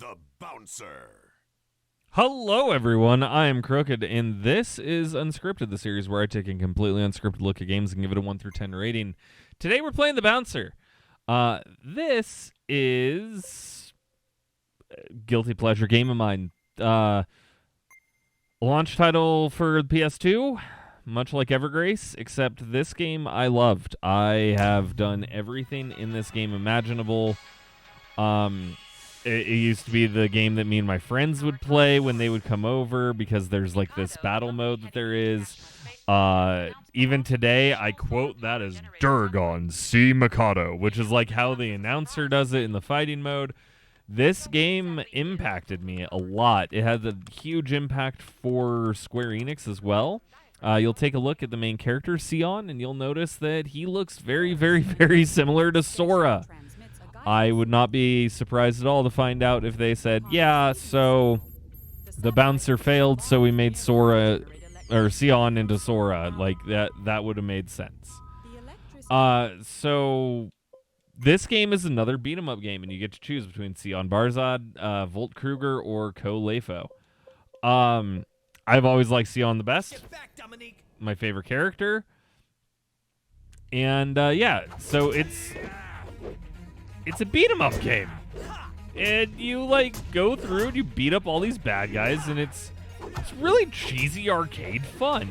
The Bouncer. Hello, everyone. I am Krooked, and this is Unscripted, the series where I take a completely unscripted look at games and give it a 1 through 10 rating. Today, we're playing The Bouncer. This is a guilty pleasure game of mine. Launch title for PS2, much like Evergrace, except this game I loved. I have done everything in this game imaginable. It used to be the game that me and my friends would play when they would come over because there's like this battle mode that there is. Even today, I quote that as Durgon C. Mikado, which is like how the announcer does it in the fighting mode. This game impacted me a lot. It had a huge impact for Square Enix as well. You'll take a look at the main character, Sion, and you'll notice that he looks very, very, very similar to Sora. I would not be surprised at all to find out if they said, yeah, so the bouncer failed, so we made Sora, or Sion into Sora. Like, that would have made sense. So this game is another beat-em-up game, and you get to choose between Sion Barzad, Volt Kruger, or Ko Leifo. I've always liked Sion the best. My favorite character. And, yeah, so it's a beat-em-up game. And you, like, go through and you beat up all these bad guys, and it's really cheesy arcade fun.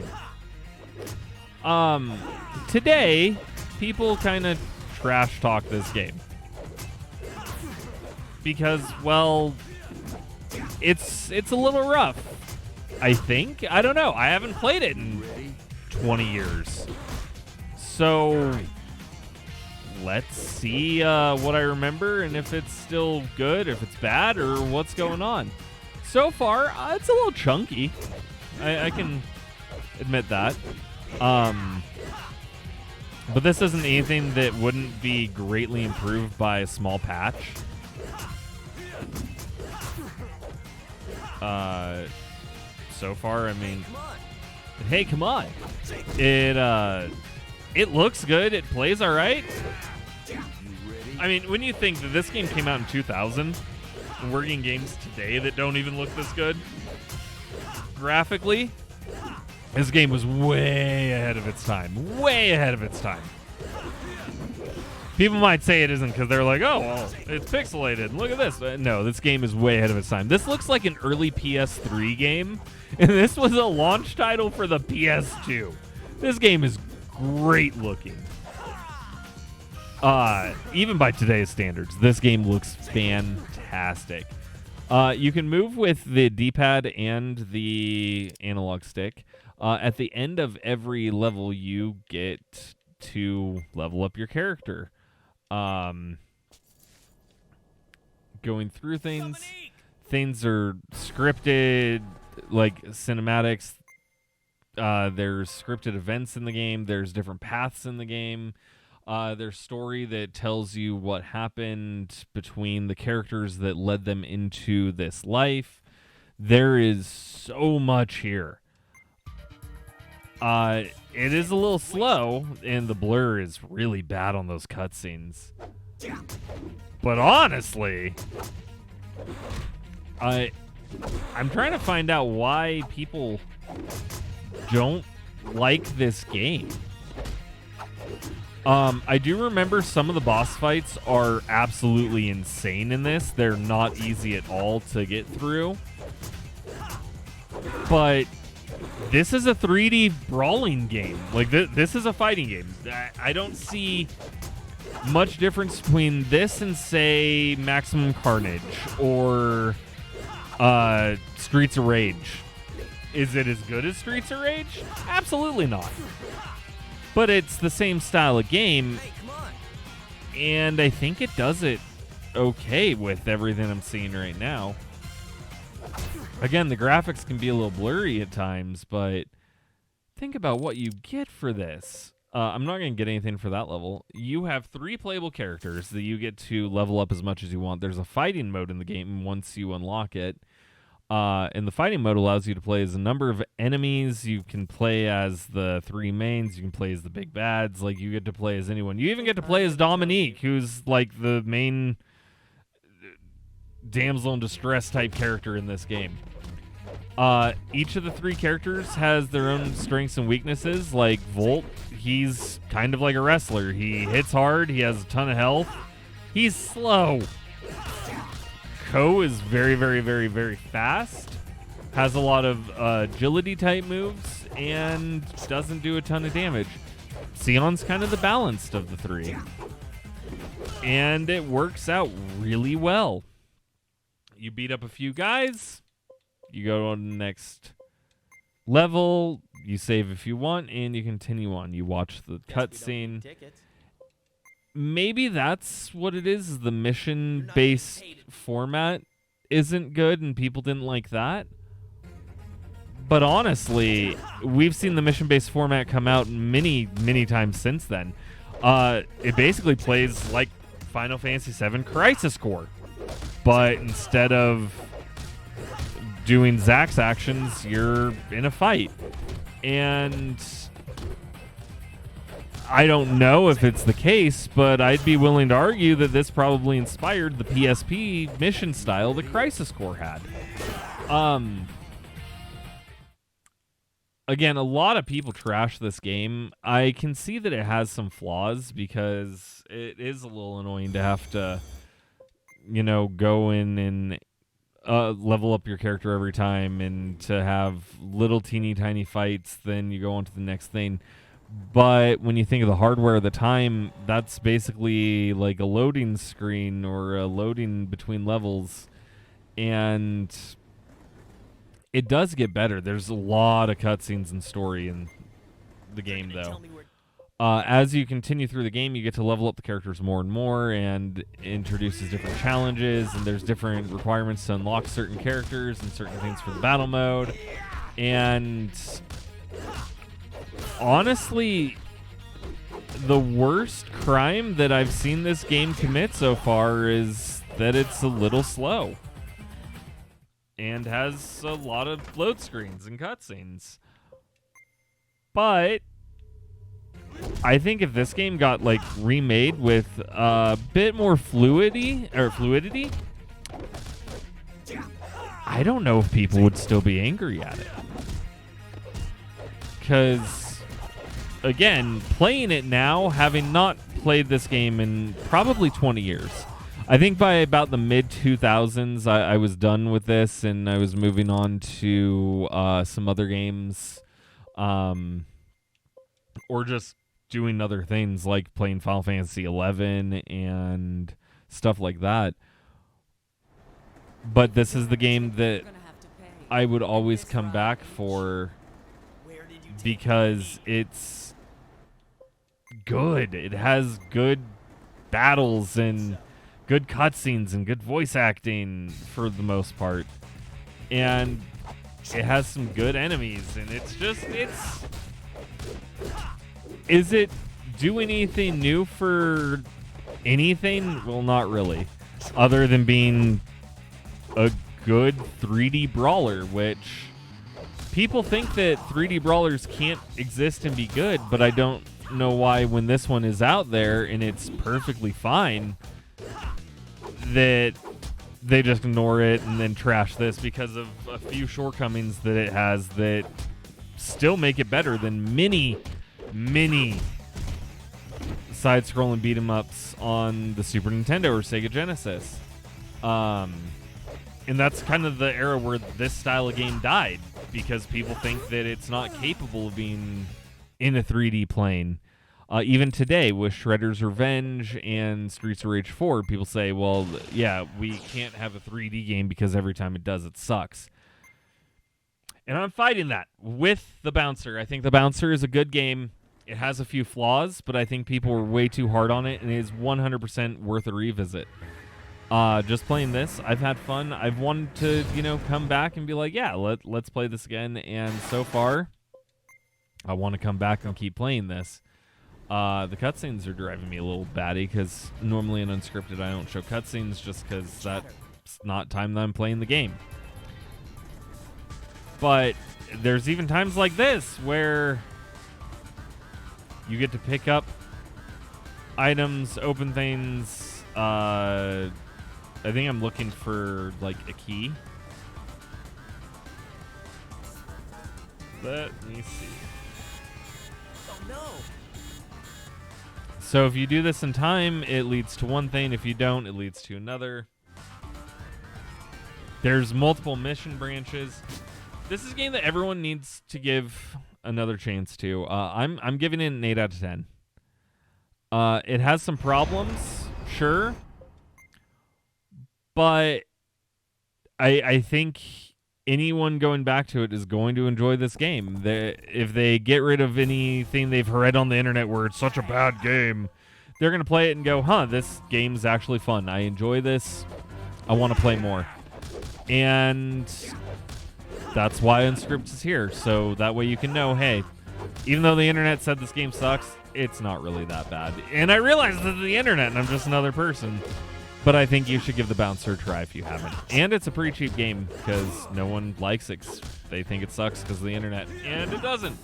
Today, people kind of trash talk this game. Because, well, it's a little rough, I think. I don't know. I haven't played it in 20 years. So let's see what I remember and if it's still good, if it's bad, or what's going on. So far, it's a little chunky. I can admit that. But this isn't anything that wouldn't be greatly improved by a small patch. So far, I mean, hey, come on. It looks good. It plays all right. I mean, when you think that this game came out in 2000, and we're getting games today that don't even look this good, graphically, this game was way ahead of its time. Way ahead of its time. People might say it isn't because they're like, oh, well, it's pixelated. Look at this. No, this game is way ahead of its time. This looks like an early PS3 game, and this was a launch title for the PS2. This game is great looking. Even by today's standards, this game looks fantastic. You can move with the D-pad and the analog stick. At the end of every level, you get to level up your character. Going through things are scripted, like cinematics. There's scripted events in the game. There's different paths in the game. There's story that tells you what happened between the characters that led them into this life. There is so much here. It is a little slow, and the blur is really bad on those cutscenes. But honestly, I'm trying to find out why people don't like this game. I do remember some of the boss fights are absolutely insane in this. They're not easy at all to get through. But this is a 3D brawling game. Like, this is a fighting game. I don't see much difference between this and, say, Maximum Carnage or Streets of Rage. Is it as good as Streets of Rage? Absolutely not. But it's the same style of game, and I think it does it okay with everything I'm seeing right now. Again, the graphics can be a little blurry at times, but think about what you get for this. I'm not going to get anything for that level. You have 3 playable characters that you get to level up as much as you want. There's a fighting mode in the game once you unlock it. And the fighting mode allows you to play as a number of enemies. You can play as the 3 mains. You can play as the big bads. Like, you get to play as anyone. You even get to play as Dominique, who's like the main damsel in distress type character in this game. Each of the 3 characters has their own strengths and weaknesses. Like Volt, he's kind of like a wrestler. He hits hard. He has a ton of health. He's slow. Ko is very, very, very, very fast. Has a lot of agility type moves and doesn't do a ton of damage. Sion's kind of the balanced of the 3. And it works out really well. You beat up a few guys, you go on the next level, you save if you want, and you continue on. You watch the cutscene. Maybe that's what it is. The mission-based format isn't good, and people didn't like that. But honestly, we've seen the mission-based format come out many, many times since then. It basically plays like Final Fantasy VII Crisis Core. But instead of doing Zack's actions, you're in a fight. And I don't know if it's the case, but I'd be willing to argue that this probably inspired the PSP mission style that Crisis Core had. Again, a lot of people trash this game. I can see that it has some flaws because it is a little annoying to have to, go in and level up your character every time and to have little teeny tiny fights, then you go on to the next thing. But when you think of the hardware at the time, that's basically like a loading screen or a loading between levels. And it does get better. There's a lot of cutscenes and story in the game, though. As you continue through the game, you get to level up the characters more and more, and introduces different challenges, and there's different requirements to unlock certain characters and certain things for the battle mode. And honestly, the worst crime that I've seen this game commit so far is that it's a little slow and has a lot of load screens and cutscenes. But I think if this game got remade with a bit more fluidity, I don't know if people would still be angry at it. Because, again, playing it now, having not played this game in probably 20 years, I think by about the mid-2000s, I was done with this, and I was moving on to some other games, or just doing other things like playing Final Fantasy 11 and stuff like that. But this is the game that I would always come back for because it's good. It has good battles and good cutscenes and good voice acting for the most part. And it has some good enemies, and is it doing anything new for anything? Well, not really. Other than being a good 3D brawler, which people think that 3D brawlers can't exist and be good, but I don't know why when this one is out there and it's perfectly fine that they just ignore it and then trash this because of a few shortcomings that it has that still make it better than many side-scrolling beat-em-ups on the Super Nintendo or Sega Genesis. And that's kind of the era where this style of game died because people think that it's not capable of being in a 3D plane. Even today with Shredder's Revenge and Streets of Rage 4, people say, well, yeah, we can't have a 3D game because every time it does, it sucks. And I'm fighting that with the Bouncer. I think the Bouncer is a good game. It has a few flaws, but I think people were way too hard on it, and it is 100% worth a revisit. Just playing this, I've had fun. I've wanted to, come back and be like, yeah, let's play this again. And so far, I want to come back and keep playing this. The cutscenes are driving me a little batty because normally in Unscripted I don't show cutscenes just because that's not time that I'm playing the game. But there's even times like this where you get to pick up items, open things, I think I'm looking for, like, a key. Let me see. Oh, no. So if you do this in time, it leads to one thing. If you don't, it leads to another. There's multiple mission branches. This is a game that everyone needs to give another chance to. I'm giving it an 8 out of 10. It has some problems, sure, but I think anyone going back to it is going to enjoy this game. If they get rid of anything they've read on the internet where it's such a bad game, they're going to play it and go, huh, this game's actually fun. I enjoy this. I want to play more. And that's why Unscripted is here. So that way you can know, hey, even though the internet said this game sucks, it's not really that bad. And I realize this is the internet and I'm just another person. But I think you should give the Bouncer a try if you haven't. And it's a pretty cheap game because no one likes it. They think it sucks because of the internet. And it doesn't.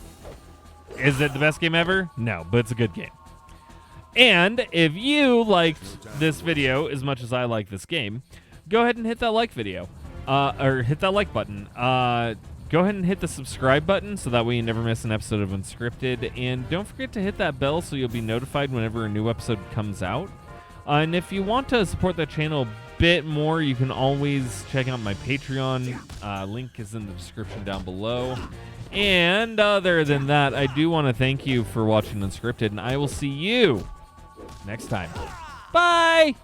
Is it the best game ever? No, but it's a good game. And if you liked this video as much as I like this game, go ahead and hit that like video. Or hit that like button. Go ahead and hit the subscribe button so that way you never miss an episode of Unscripted. And don't forget to hit that bell so you'll be notified whenever a new episode comes out. And if you want to support the channel a bit more, you can always check out my Patreon. Link is in the description down below. And other than that, I do want to thank you for watching Unscripted, and I will see you next time. Bye!